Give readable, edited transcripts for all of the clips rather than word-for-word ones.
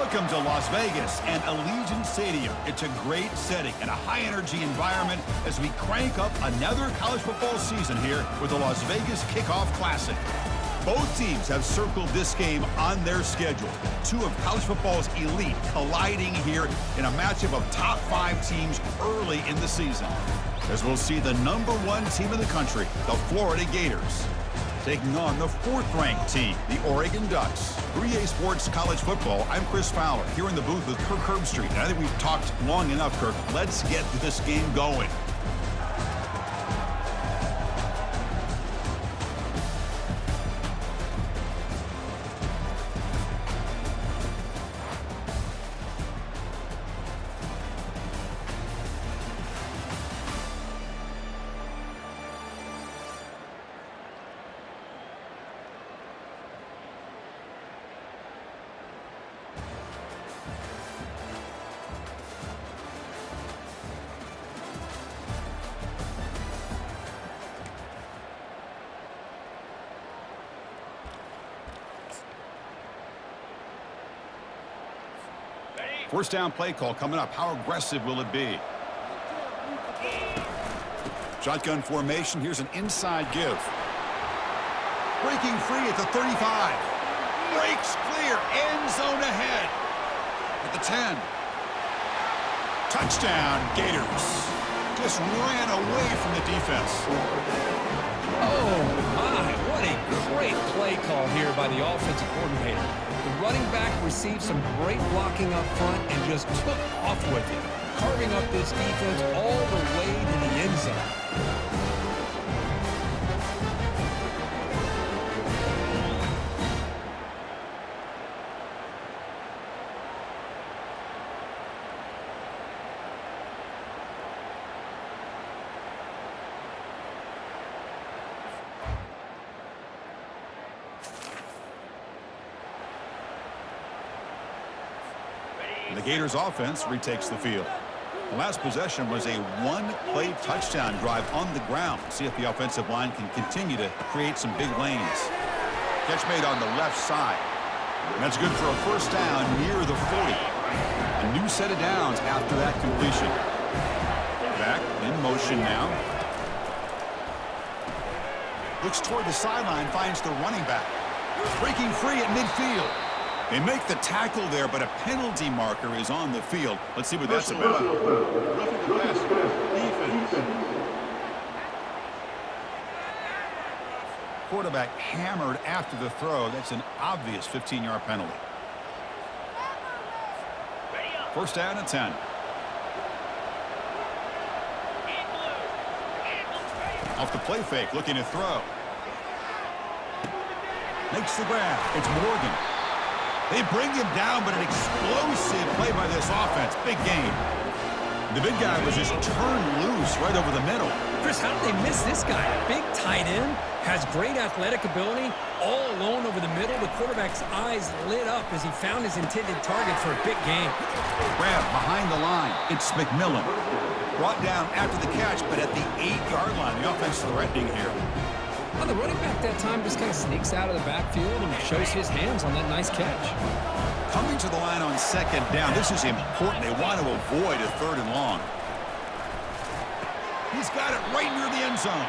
Welcome to Las Vegas and Allegiant Stadium. It's a great setting and a high-energy environment as we crank up another college football season here with the Las Vegas Kickoff Classic. Both teams have circled this game on their schedule. Two of college football's elite colliding here in a matchup of top 5 teams early in the season. As we'll see the #1 team in the country, the Florida Gators, taking on the 4th-ranked team, the Oregon Ducks. 3A Sports College Football, I'm Chris Fowler, here in the booth with Kirk Herbstreit. And I think we've talked long enough, Kirk. Let's get this game going. First down play call coming up. How aggressive will it be? Shotgun formation. Here's an inside give. Breaking free at the 35. Breaks clear. End zone ahead. At the 10. Touchdown, Gators. Just ran away from the defense. Oh, my. What a great play call here by the offensive coordinator. The running back received some great blocking up front and just took off with it, carving up this defense all the way to the end zone. The Gators offense retakes the field. The last possession was a one-play touchdown drive on the ground. See if the offensive line can continue to create some big lanes. Catch made on the left side. And that's good for a first down near the 40. A new set of downs after that completion. Back in motion now. Looks toward the sideline, finds the running back. Breaking free at midfield. They make the tackle there, but a penalty marker is on the field. Let's see what that's about. Quarterback hammered after the throw. That's an obvious 15-yard penalty. First down and 10. Off the play fake, looking to throw. Makes the grab. It's Morgan. They bring him down, but an explosive play by this offense. Big game. The big guy was just turned loose right over the middle. Chris, how did they miss this guy? Big tight end, has great athletic ability, all alone over the middle. The quarterback's eyes lit up as he found his intended target for a big game. Grab behind the line. It's McMillan. Brought down after the catch, but at the 8-yard line. The offense threatening here. Well, the running back that time just kind of sneaks out of the backfield and shows his hands on that nice catch. Coming to the line on second down. This is important. They want to avoid a 3rd and long. He's got it right near the end zone.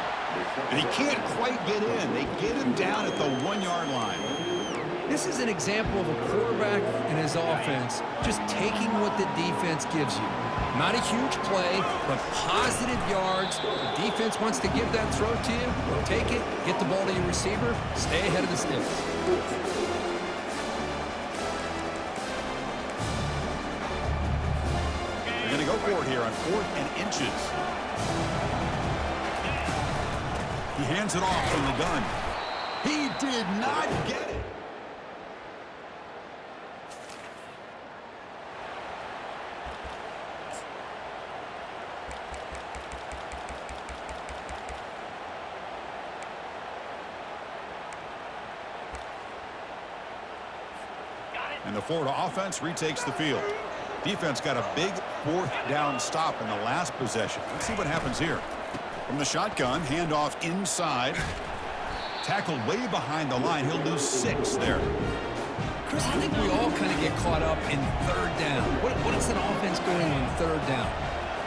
And he can't quite get in. They get him down at the 1-yard line. This is an example of a quarterback and his offense just taking what the defense gives you. Not a huge play, but positive yards. The defense wants to give that throw to you. Take it, get the ball to your receiver, stay ahead of the sticks. They're going to go for it here on 4th and inches. He hands it off from the gun. He did not get it. And the Florida offense retakes the field. Defense got a big 4th down stop in the last possession. Let's see what happens here. From the shotgun, handoff inside. Tackled way behind the line. He'll lose 6 there. Chris, I think we all kind of get caught up in third down. What is an offense doing on third down?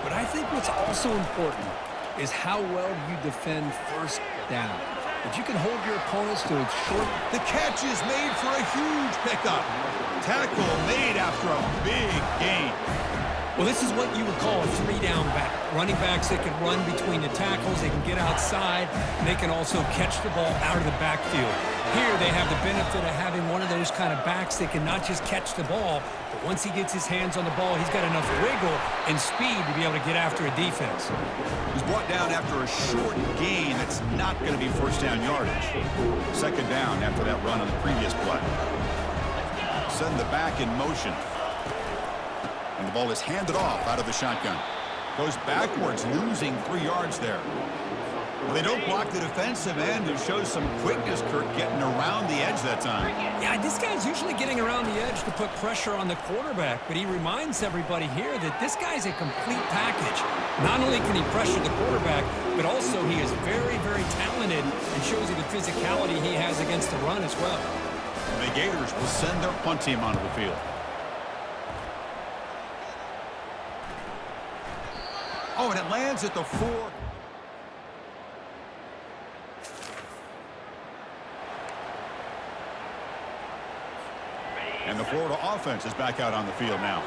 But I think what's also important is how well you defend first down. If you can hold your opponents to a short... The catch is made for a huge pickup. Tackle made after a big gain. Well, this is what you would call a three-down back. Running backs that can run between the tackles, they can get outside, and they can also catch the ball out of the backfield. Here, they have the benefit of having one of those kind of backs that can not just catch the ball, but once he gets his hands on the ball, he's got enough wiggle and speed to be able to get after a defense. He's brought down after a short gain that's not going to be first down yardage. Second down after that run on the previous play. Send the back in motion. And the ball is handed off out of the shotgun. Goes backwards, losing 3 yards there. Well, they don't block the defensive end, who shows some quickness, Kirk, getting around the edge that time. Yeah, this guy's usually getting around the edge to put pressure on the quarterback, but he reminds everybody here that this guy's a complete package. Not only can he pressure the quarterback, but also he is very, very talented and shows you the physicality he has against the run as well. And the Gators will send their punt team onto the field. Oh, and it lands at the 4. And the Florida offense is back out on the field now.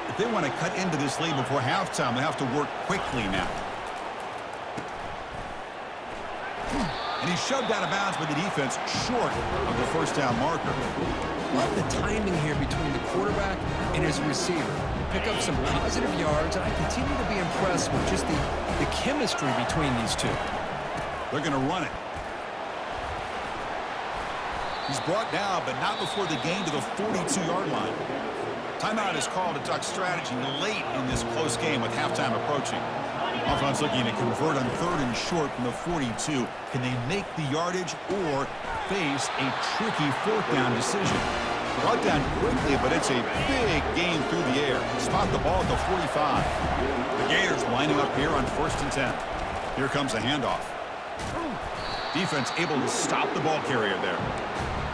If they want to cut into this lead before halftime, they have to work quickly now. And he's shoved out of bounds by the defense short of the first down marker. Love the timing here between the quarterback and his receiver. Pick up some positive yards, and I continue to be impressed with just the chemistry between these two. They're going to run it. He's brought down, but not before the gain to the 42-yard line. Timeout is called to talk strategy late in this close game with halftime approaching. Offense looking to convert on third and short from the 42. Can they make the yardage or face a tricky fourth down decision? Brought down quickly, but it's a big gain through the air. Spot the ball at the 45. The Gators lining up here on 1st and 10. Here comes a handoff. Defense able to stop the ball carrier there.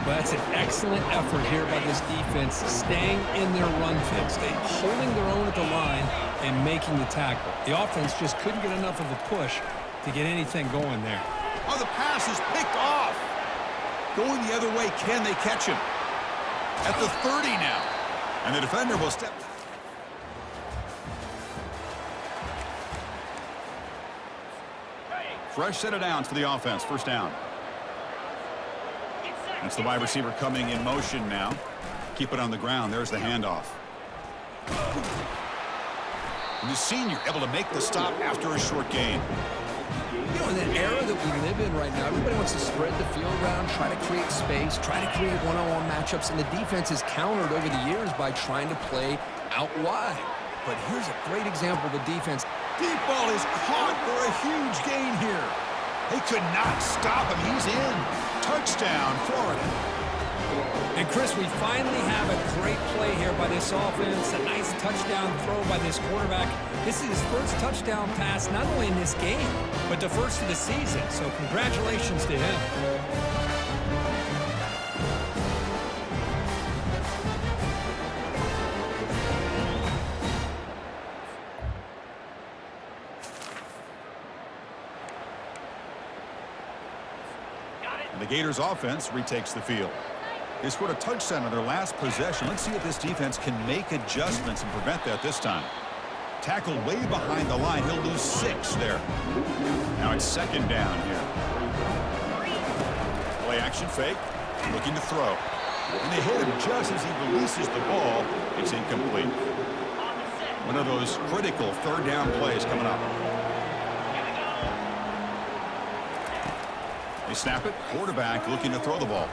Well, that's an excellent effort here by this defense, staying in their run fix, holding their own at the line and making the tackle. The offense just couldn't get enough of a push to get anything going there. Oh, the pass is picked off. Going the other way, can they catch him? At the 30 now. And the defender will step. Fresh set of downs for the offense. First down. That's the wide receiver coming in motion now. Keep it on the ground. There's the handoff. And the senior able to make the stop after a short gain. You know, in the era that we live in right now, everybody wants to spread the field around, try to create space, try to create one-on-one matchups, and the defense is countered over the years by trying to play out wide. But here's a great example of the defense. Deep ball is caught for a huge gain here. They could not stop him. He's in. Touchdown, Florida. And, Chris, we finally have a great play here by this offense. A nice touchdown throw by this quarterback. This is his first touchdown pass, not only in this game, but the first of the season. So congratulations to him. And the Gators offense retakes the field. They scored a touchdown on their last possession. Let's see if this defense can make adjustments and prevent that this time. Tackled way behind the line. He'll lose 6 there. Now it's second down here. Play action fake. Looking to throw. And they hit him just as he releases the ball. It's incomplete. One of those critical third down plays coming up. They snap it. Quarterback looking to throw the ball.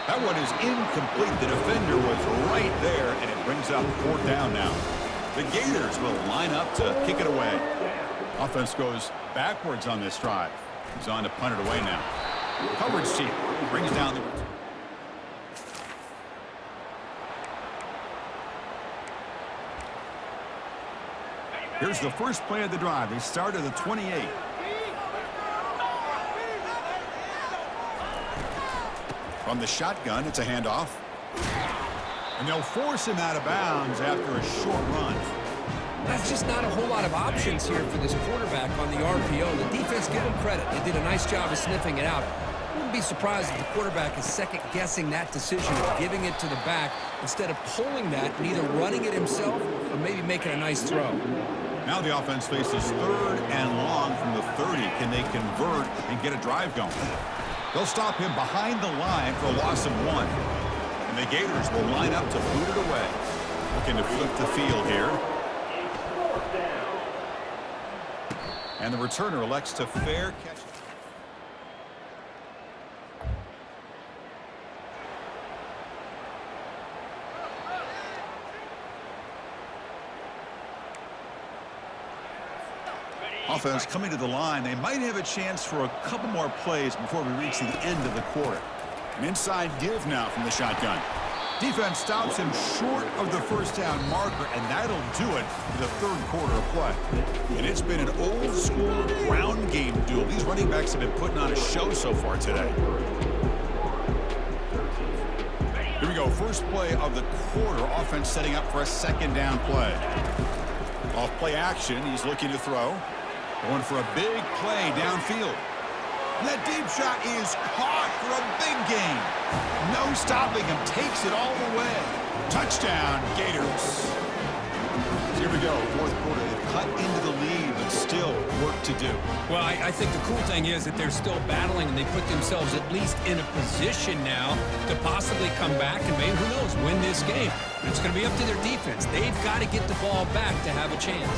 That one is incomplete. The defender was right there, and it brings up 4th down now. The Gators will line up to kick it away. Offense goes backwards on this drive. He's on to punt it away now. Coverage team brings down the... Here's the first play of the drive. They start at the 28. From the shotgun, it's a handoff. And they'll force him out of bounds after a short run. That's just not a whole lot of options here for this quarterback on the RPO. The defense, give him credit. They did a nice job of sniffing it out. Wouldn't be surprised if the quarterback is second-guessing that decision of giving it to the back instead of pulling that and either running it himself or maybe making a nice throw. Now the offense faces third and long from the 30. Can they convert and get a drive going? They'll stop him behind the line for a loss of 1. And the Gators will line up to boot it away. Looking to flip the field here. And the returner elects to fair catch. Offense coming to the line. They might have a chance for a couple more plays before we reach the end of the quarter. An inside give now from the shotgun. Defense stops him short of the first down marker, and that'll do it for the third quarter of play. And it's been an old-school ground game duel. These running backs have been putting on a show so far today. Here we go. First play of the quarter. Offense setting up for a second down play. Off play action. He's looking to throw. Going for a big play downfield. And that deep shot is caught for a big gain. No stopping him. Takes it all the way. Touchdown, Gators. Here we go. Fourth quarter. They've cut into the lead, but still work to do. Well, I think the cool thing is that they're still battling, and they put themselves at least in a position now to possibly come back and maybe, who knows, win this game. But it's going to be up to their defense. They've got to get the ball back to have a chance.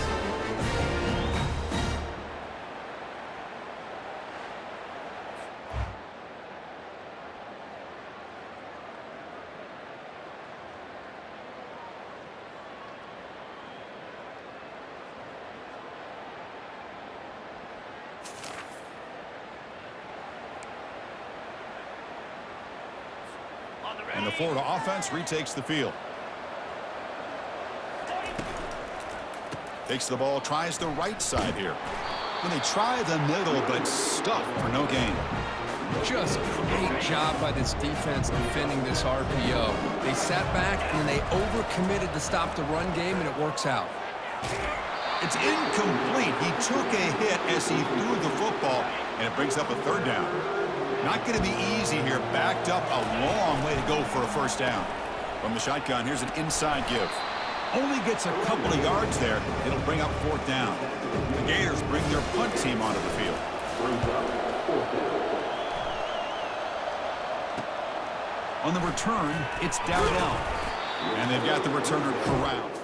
And the Florida offense retakes the field. Takes the ball, tries the right side here. And they try the middle, but stuck for no gain. Just great job by this defense defending this RPO. They sat back, and then they overcommitted to stop the run game, and it works out. It's incomplete. He took a hit as he threw the football, and it brings up a third down. Not going to be easy here. Backed up a long way to go for a first down. From the shotgun, here's an inside give. Only gets a couple of yards there. It'll bring up fourth down. The Gators bring their punt team onto the field. On the return, it's Dowdell. And they've got the returner corralled.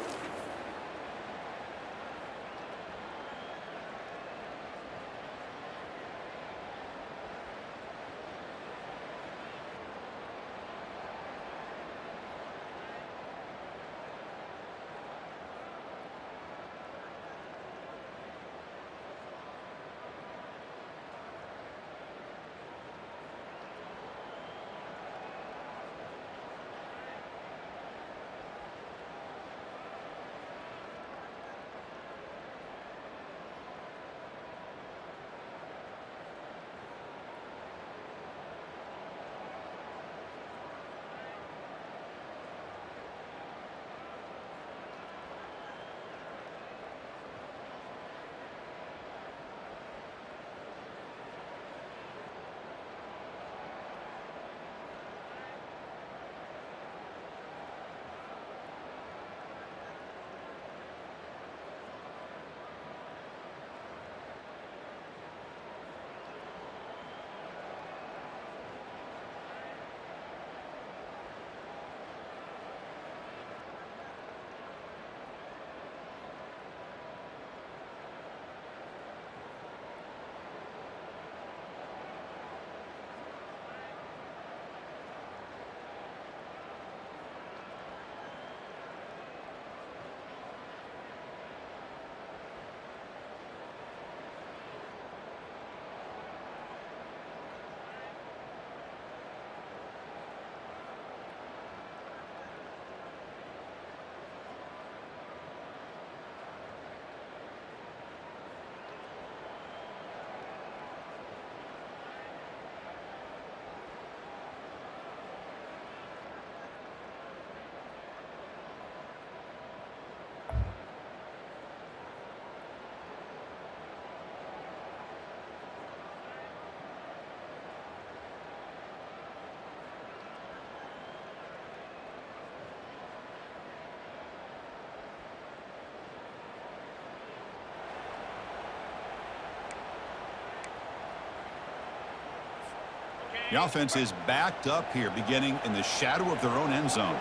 The offense is backed up here, beginning in the shadow of their own end zone.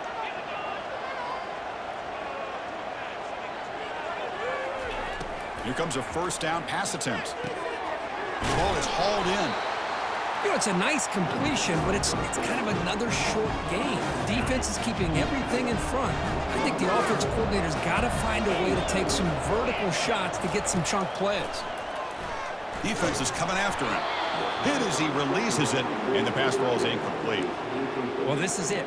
Here comes a first down pass attempt. The ball is hauled in. You know, it's a nice completion, but it's kind of another short game. The defense is keeping everything in front. I think the offensive coordinator's got to find a way to take some vertical shots to get some chunk plays. Defense is coming after him. Hit as he releases it, and the pass ball is incomplete. Well, this is it.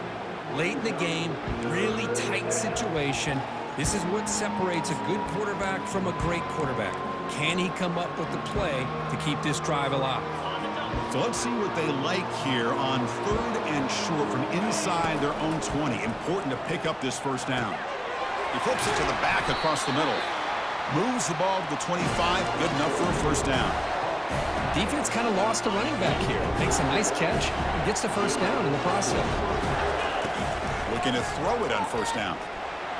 Late in the game, really tight situation. This is what separates a good quarterback from a great quarterback. Can he come up with the play to keep this drive alive? So let's see what they like here on 3rd and short from inside their own 20. Important to pick up this first down. He flips it to the back across the middle. Moves the ball to the 25. Good enough for a first down. Defense kind of lost a running back here. Makes a nice catch and gets the first down in the process. Looking to throw it on first down.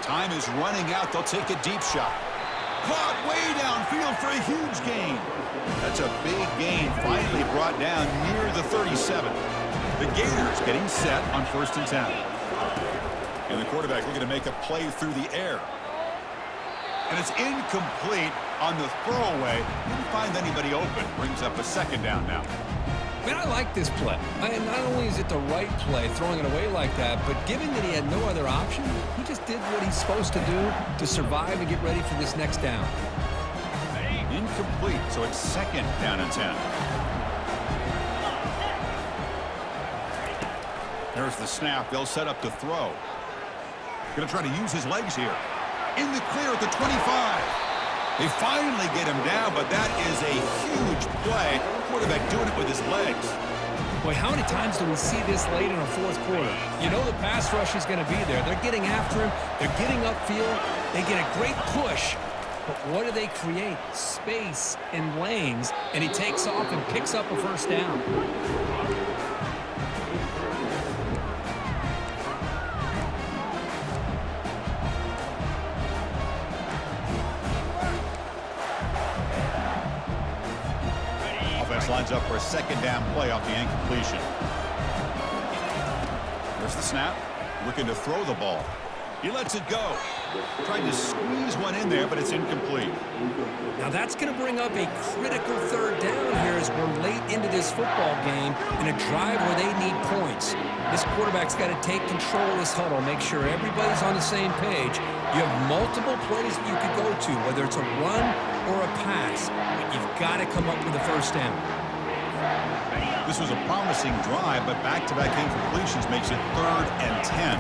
Time is running out. They'll take a deep shot. Caught way downfield for a huge gain. That's a big gain, finally brought down near the 37. The Gators getting set on 1st and 10. And the quarterback looking to make a play through the air. And it's incomplete on the throwaway. Didn't find anybody open. Brings up a 2nd down now. Man, I like this play. And not only is it the right play, throwing it away like that, but given that he had no other option, he just did what he's supposed to do to survive and get ready for this next down. Incomplete, so it's 2nd down and 10. There's the snap. They'll set up to throw. Going to try to use his legs here. In the clear at the 25. They finally get him down, but that is a huge play. Quarterback doing it with his legs. Boy, how many times do we see this late in a 4th quarter? You know the pass rush is going to be there. They're getting after him. They're getting upfield. They get a great push. But what do they create? Space and lanes. And he takes off and picks up a first down. Lines up for a 2nd down play off the incompletion. There's the snap. Looking to throw the ball. He lets it go. Trying to squeeze one in there, but it's incomplete. Now that's going to bring up a critical 3rd down here as we're late into this football game in a drive where they need points. This quarterback's got to take control of this huddle, make sure everybody's on the same page. You have multiple plays that you could go to, whether it's a run or a pass, but you've got to come up with a first down. This was a promising drive, but back-to-back incompletions makes it 3rd and 10.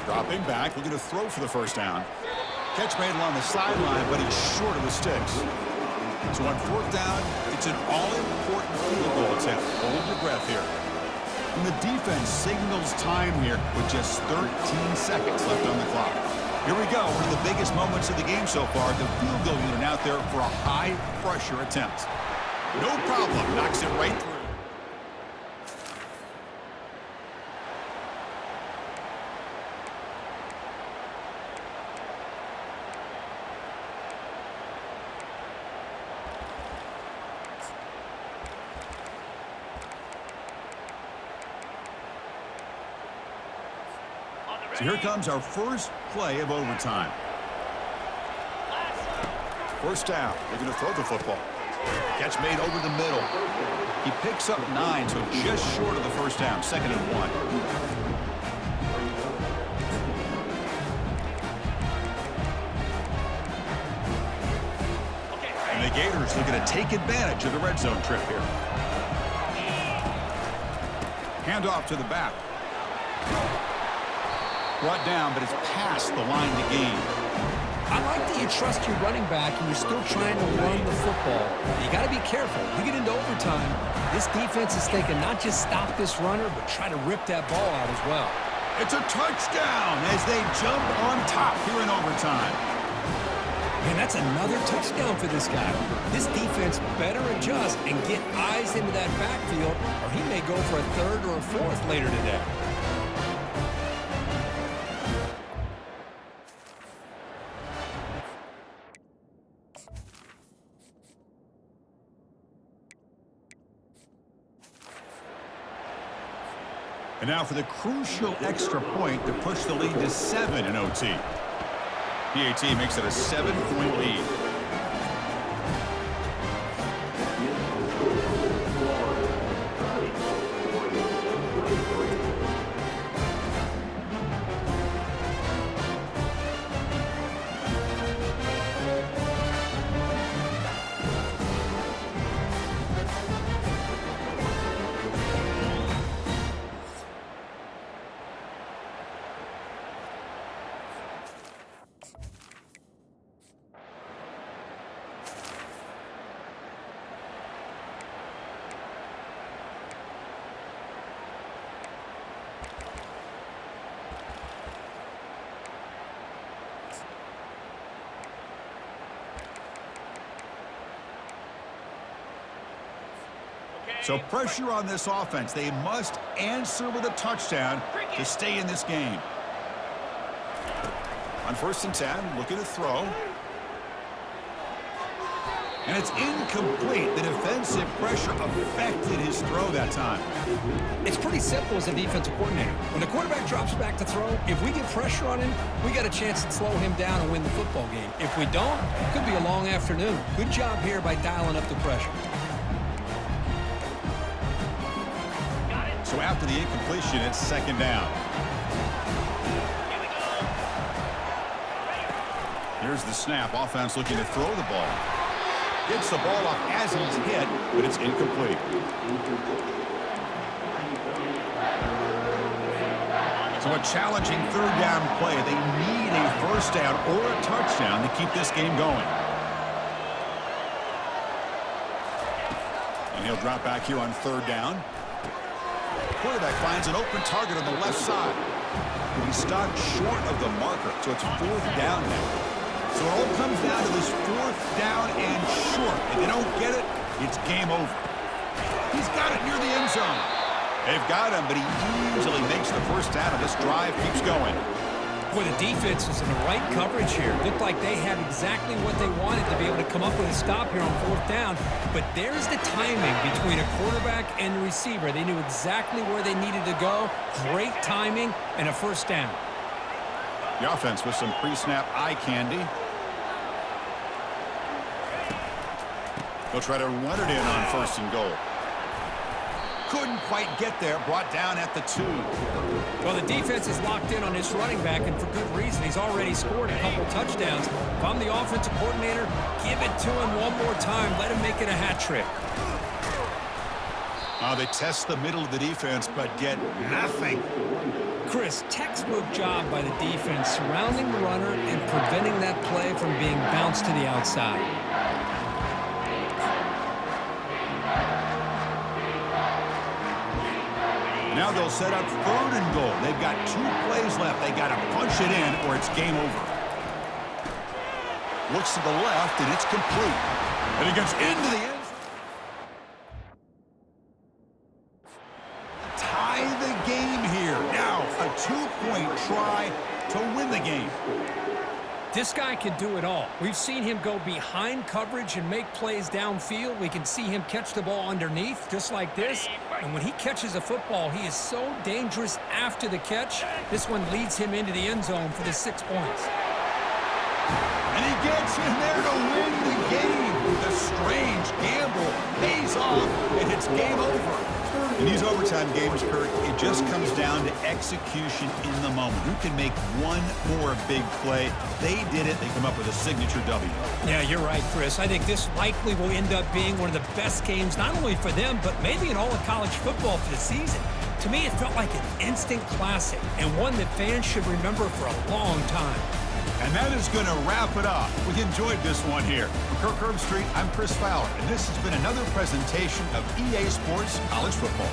Dropping back, looking to throw for the first down. Catch made along the sideline, but he's short of the sticks. So on 4th down, it's an all-important field goal attempt. Hold your breath here. And the defense signals time here with just 13 seconds left on the clock. Here we go, one of the biggest moments of the game so far. The field goal unit out there for a high-pressure attempt. No problem, knocks it right through. So here comes our first play of overtime. First down. They're going to throw the football. Catch made over the middle. He picks up 9, so just short of the first down. 2nd and 1. And the Gators looking to take advantage of the red zone trip here. Handoff to the back. Brought down, but it's past the line to gain. I like that you trust your running back and you're still trying to run the football. You got to be careful. You get into overtime, this defense is thinking not just stop this runner, but try to rip that ball out as well. It's a touchdown as they jump on top here in overtime. Man, that's another touchdown for this guy. This defense better adjust and get eyes into that backfield, or he may go for a 3rd or a 4th later today. And now for the crucial extra point to push the lead to 7 in OT. PAT makes it a 7-point lead. So pressure on this offense. They must answer with a touchdown to stay in this game. On 1st and 10, looking to throw. And it's incomplete. The defensive pressure affected his throw that time. It's pretty simple as a defensive coordinator. When the quarterback drops back to throw, if we get pressure on him, we got a chance to slow him down and win the football game. If we don't, it could be a long afternoon. Good job here by dialing up the pressure. So after the incompletion, it's 2nd down. Here's the snap. Offense looking to throw the ball. Gets the ball off as he's hit, but it's incomplete. So a challenging 3rd down play. They need a 1st down or a touchdown to keep this game going. And he'll drop back here on 3rd down. Quarterback finds an open target on the left side. He's stopped short of the marker, so it's 4th down now. So it all comes down to this 4th down and short. If they don't get it, it's game over. He's got it near the end zone. They've got him, but he easily makes the 1st down, and this drive keeps going. Boy, the defense was in the right coverage here. Looked like they had exactly what they wanted to be able to come up with a stop here on 4th down. But there's the timing between a quarterback and the receiver. They knew exactly where they needed to go. Great timing and a 1st down. The offense with some pre-snap eye candy. They'll try to run it in on 1st and goal. Couldn't quite get there, brought down at the 2. Well, the defense is locked in on this running back, and for good reason. He's already scored a couple touchdowns. If I'm the offensive coordinator, give it to him one more time. Let him make it a hat trick. They test the middle of the defense, but get nothing. Chris, textbook job by the defense, surrounding the runner and preventing that play from being bounced to the outside. Now they'll set up 3rd and goal. They've got 2 plays left. They got to punch it in or it's game over. Looks to the left, and it's complete. And it gets into the end. Tie the game here. Now a 2-point try to win the game. This guy can do it all. We've seen him go behind coverage and make plays downfield. We can see him catch the ball underneath, just like this. And when he catches a football, he is so dangerous after the catch. This one leads him into the end zone for the 6 points. And he gets in there to win the game. The strange gamble pays off, and it's game over. In these overtime games, Kurt, it just comes down to execution in the moment. Who can make one more big play? They did it. They come up with a signature W. Yeah, you're right, Chris. I think this likely will end up being one of the best games, not only for them, but maybe in all of college football for the season. To me, it felt like an instant classic and one that fans should remember for a long time. And that is going to wrap it up. We enjoyed this one here. From Kirk Herbstreit, I'm Chris Fowler, and this has been another presentation of EA Sports College Football.